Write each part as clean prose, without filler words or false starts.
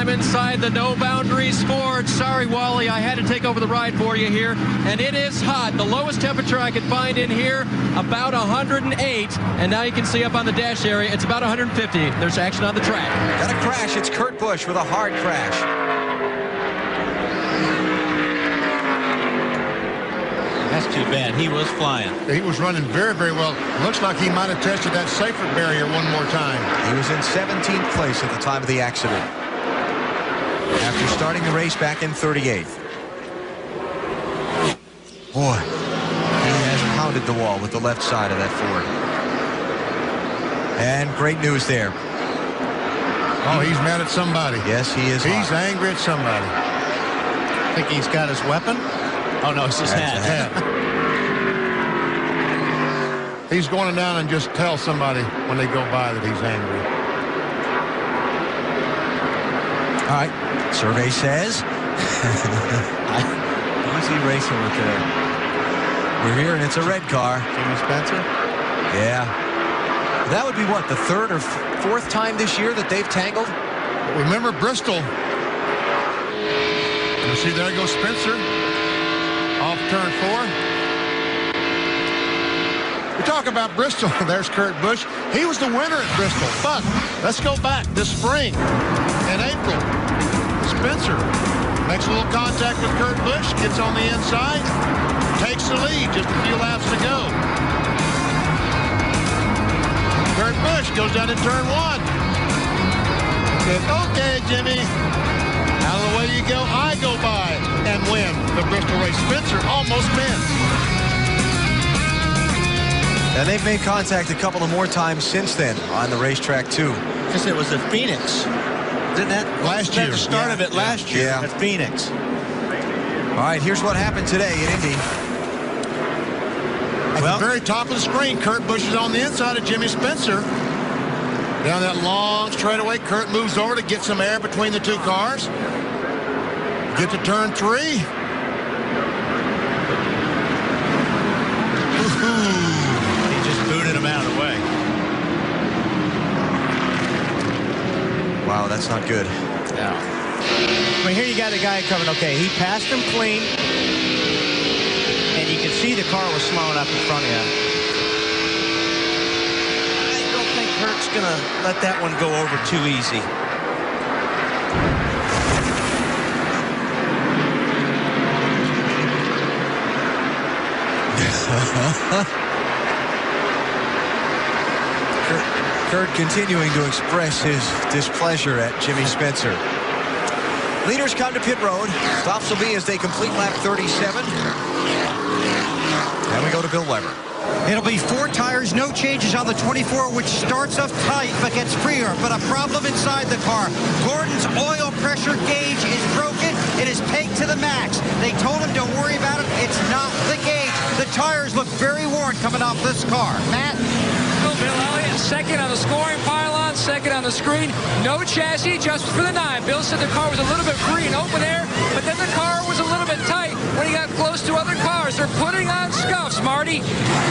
inside the No Boundaries Ford. Sorry, Wally, I had to take over the ride for you here. And it is hot. The lowest temperature I could find in here, about 108. And now you can see up on the dash area, it's about 150. There's action on the track. Got a crash. It's Kurt Busch with a hard crash. That's too bad. He was flying. He was running very, very well. Looks like he might have tested that safer barrier one more time. He was in 17th place at the time of the accident, after starting the race back in 38th. Boy, he has pounded the wall with the left side of that Ford. And great news there. Oh, he's mad at somebody. Yes, he is. He's angry at somebody. Think he's got his weapon? Oh, no, it's his hat. He's going down and just tell somebody when they go by that he's angry. All right. Survey says. Who's he racing with there? We're here, and it's a red car. Jimmy Spencer? Yeah. That would be, what, the third or fourth time this year that they've tangled? Remember Bristol. You see, there goes Spencer. Off turn 4. We talk about Bristol. There's Kurt Busch. He was the winner at Bristol. But let's go back this spring. In April, Spencer makes a little contact with Kurt Busch, gets on the inside, takes the lead, just a few laps to go. Kurt Busch goes down to turn 1. Says, okay, Jimmy, out of the way you go, I go by and win the Bristol race. Spencer almost wins. And they've made contact a couple of more times since then on the racetrack, too. Because it was at Phoenix. Didn't that? Last year. The start of it last year at Phoenix. All right, here's what happened today in Indy. At the very top of the screen, Kurt Busch is on the inside of Jimmy Spencer. Down that long straightaway, Kurt moves over to get some air between the two cars. Get to turn 3. He just booted him out of the way. Wow, that's not good. No. I mean, here you got a guy coming, okay, he passed him clean, and you can see the car was slowing up in front of him. I don't think Kurt's going to let that one go over too easy. Kurt continuing to express his displeasure at Jimmy Spencer. Leaders come to pit road. Stops will be as they complete lap 37. And we go to Bill Weber. It'll be 4 tires, no changes on the 24, which starts off tight but gets freer. But a problem inside the car. Gordon's oil pressure gauge is broken. It is pegged to the max. They told him don't worry about it. It's not the gauge. The tires look very worn coming off this car. Matt? Bill Elliott, second on the scoring pylon, second on the screen. No chassis adjustment for the 9. Bill said the car was a little bit free in open air, but then the car was a little bit tight when he got close to other cars. They're putting on scuffs, Marty.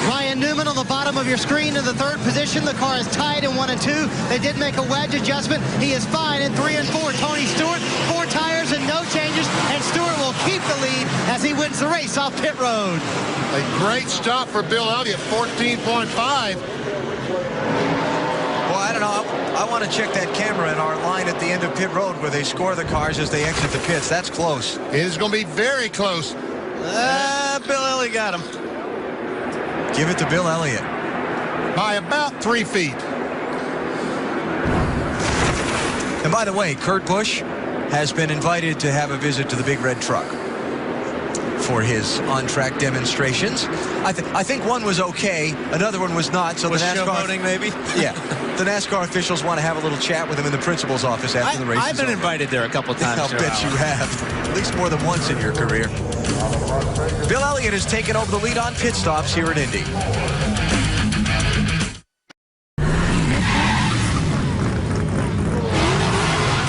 Ryan Newman on the bottom of your screen in the 3rd position. The car is tied in 1 and 2. They did make a wedge adjustment. He is fine in 3 and 4. Tony Stewart, 4 tires and no changes, and Stewart will keep the lead as he wins the race off pit road. A great stop for Bill Elliott, 14.5. Well, I don't know. I want to check that camera in our line at the end of pit road where they score the cars as they exit the pits. That's close. It is going to be very close. Bill Elliott got him. Give it to Bill Elliott. By about 3 feet. And by the way, Kurt Busch has been invited to have a visit to the Big Red Truck for his on-track demonstrations. I think one was okay, another one was not. So was the NASCAR showboating, maybe? Yeah, the NASCAR officials want to have a little chat with him in the principal's office after the race. I've been invited there a couple times. I'll bet you have, at least more than once in your career. Bill Elliott has taken over the lead on pit stops here at Indy.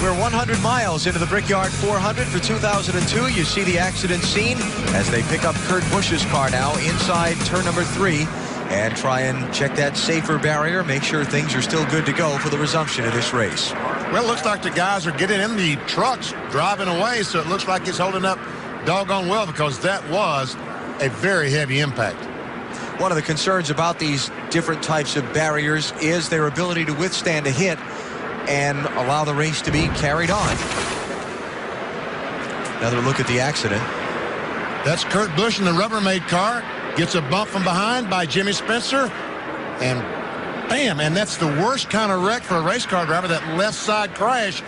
We're 100 miles into the Brickyard 400 for 2002. You see the accident scene as they pick up Kurt Busch's car now inside turn number 3 and try and check that safer barrier, make sure things are still good to go for the resumption of this race. Well, it looks like the guys are getting in the trucks, driving away, so it looks like it's holding up doggone well because that was a very heavy impact. One of the concerns about these different types of barriers is their ability to withstand a hit and allow the race to be carried on. Another look at the accident. That's Kurt Busch in the Rubbermaid car. Gets a bump from behind by Jimmy Spencer. And bam, and that's the worst kind of wreck for a race car driver, that left side crash.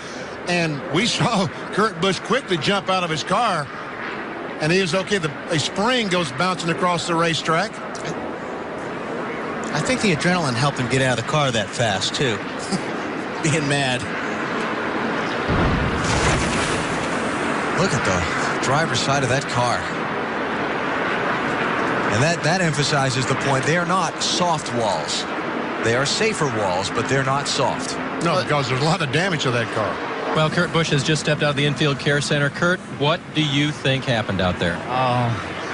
And we saw Kurt Busch quickly jump out of his car. And he was okay. A spring goes bouncing across the racetrack. I think the adrenaline helped him get out of the car that fast, too. Being mad. Look at the driver's side of that car. And that emphasizes the point. They are not soft walls. They are safer walls, but they're not soft. No, because there's a lot of damage to that car. Well, Kurt Busch has just stepped out of the infield care center. Kurt, what do you think happened out there?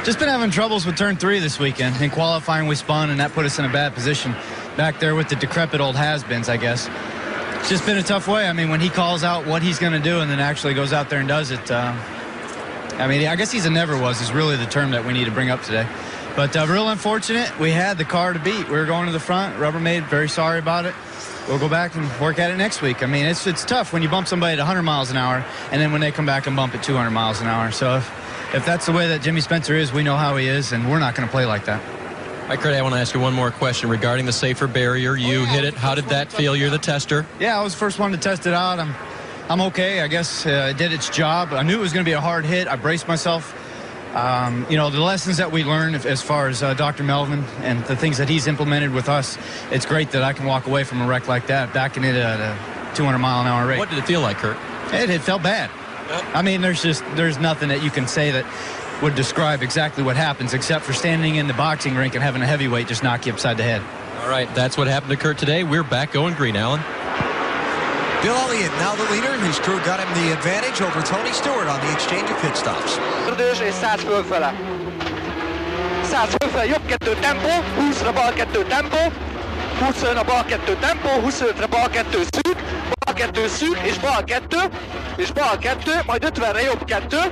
Just been having troubles with turn 3 this weekend. In qualifying, we spun, and that put us in a bad position back there with the decrepit old has-beens, I guess. It's just been a tough way. I mean, when he calls out what he's going to do and then actually goes out there and does it, I mean, I guess he's a never-was is really the term that we need to bring up today. But real unfortunate, we had the car to beat. We were going to the front. Rubbermaid, very sorry about it. We'll go back and work at it next week. I mean, it's tough when you bump somebody at 100 miles an hour, and then when they come back and bump at 200 miles an hour. So if that's the way that Jimmy Spencer is, we know how he is, and we're not going to play like that. All right, Kurt, I want to ask you one more question regarding the safer barrier. You hit it. How did that feel? You're the tester. Yeah, I was the first one to test it out. I'm okay. I guess it did its job. I knew it was going to be a hard hit. I braced myself. You know, the lessons that we learned as far as Dr. Melvin and the things that he's implemented with us, it's great that I can walk away from a wreck like that, backing it at a 200-mile-an-hour rate. What did it feel like, Kurt? It felt bad. I mean, there's nothing that you can say that would describe exactly what happens except for standing in the boxing rink and having a heavyweight just knock you upside the head. All right, that's what happened to Kurt today. We're back going green, Alan. Bill Elliott, now the leader, whose crew got him the advantage over Tony Stewart on the exchange of pit stops. Dus és 100 fölfele. 100 fölfele, jobb 2 tempó, 20-ra bal 2 tempó, 20-ra bal 2 tempó, 25-re bal 2 szűk, bal 2 szűk, és bal 2, majd 50-re jobb 2,